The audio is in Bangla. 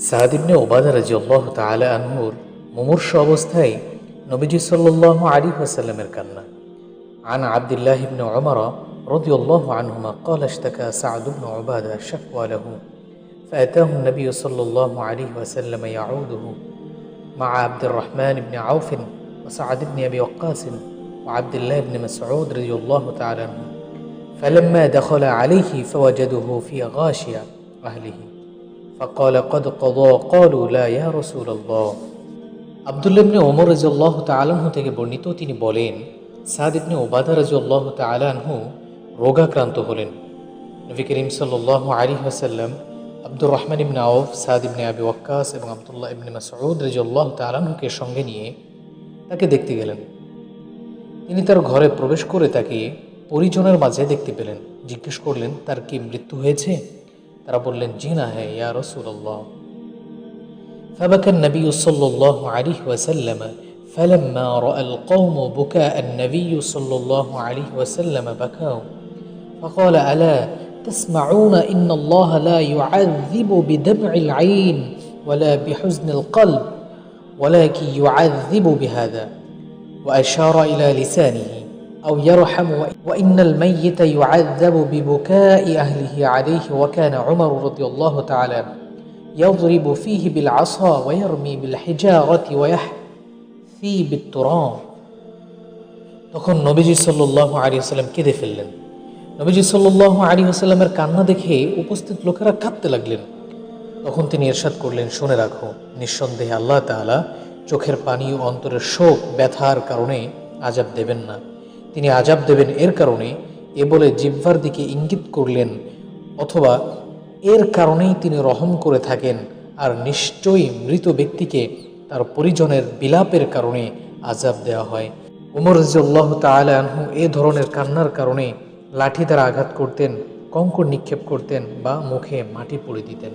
সাদ ইবনে উবাদা রাদিয়াল্লাহু তাআলা আনহুর মুমূর্ষু অবস্থায় নবীজি সাল্লাল্লাহু আলাইহি ওয়াসাল্লামের কান্না। عن عبد الله بن عمر رضي الله عنهما قال اشتكى سعد بن عبادة شكوى له فأتاه النبي صلى الله عليه وسلم يعوده مع عبد الرحمن بن عوف وسعد بن أبي وقاص وعبد الله بن مسعود رضي الله تعالى عنه فلما دخل عليه فوجده في غاشية أهله فقال قد قضى قالوا لا يا رسول الله আব্দুল্লাহ ইবনে ওমর রাদিয়াল্লাহু তাআলা আনহু থেকে বর্ণিত, তিনি বলেন, সাদ ইবনে উবাদা রাদিয়াল্লাহু তাআলা আনহু রোগাক্রান্ত হলেন। নবী করিম সাল্লাল্লাহু আলাইহি ওয়াসাল্লাম আব্দুর রহমান ইবনে আউফ, সাদ ইবনে আবি ওয়াক্কাস এবং আব্দুল্লাহ ইবনে মাসউদ রাদিয়াল্লাহু তাআলা আনহুকে সঙ্গে নিয়ে তাকে দেখতে গেলেন। তিনি তার ঘরে প্রবেশ করে তাকে পরিজনের মাঝে দেখতে পেলেন। জিজ্ঞেস করলেন, তার কি মৃত্যু হয়েছে? তারা বললেন, জি না, হ্যাঁ ইয়া রাসূলুল্লাহ। فبكى النبي صلى الله عليه وسلم فلما رأى القوم بكاء النبي صلى الله عليه وسلم بكوا فقال ألا تسمعون إن الله لا يعذب بدمع العين ولا بحزن القلب ولكن يعذب بهذا وأشار إلى لسانه أو يرحم وإن الميت يعذب ببكاء أهله عليه وكان عمر رضي الله تعالى يضرب فيه بالعصا ويرمي بالحجارة ويحثي بالتراب। তখন নবীজি সাল্লাল্লাহু আলাইহি ওয়াসাল্লাম কেঁদে ফেললেন। নবীজি সাল্লাল্লাহু আলাইহি ওয়াসাল্লামের কান্না দেখে উপস্থিত লোকেরা কাঁদতে লাগলেন। তখন তিনি ইরশাদ করলেন, শুনে রাখো, নিঃসন্দেহে আল্লাহ তাআলা চোখের পানি ও অন্তরের শোক ব্যথার কারণে আযাব দেবেন না। তিনি আযাব দেবেন এর কারণে, এ বলে জিহ্বার দিকে ইঙ্গিত করলেন, অথবা এর কারণেই তিনি রহম করে থাকেন, আর নিশ্চয়ই মৃত ব্যক্তিকে তার পরিজনের বিলাপের কারণে আযাব দেওয়া হয়। উমর রাদিয়াল্লাহু তাআলা আনহু এ ধরনের কান্নার কারণে লাঠি দ্বারা আঘাত করতেন, কঙ্কর নিক্ষেপ করতেন বা মুখে মাটি পুড়ে দিতেন।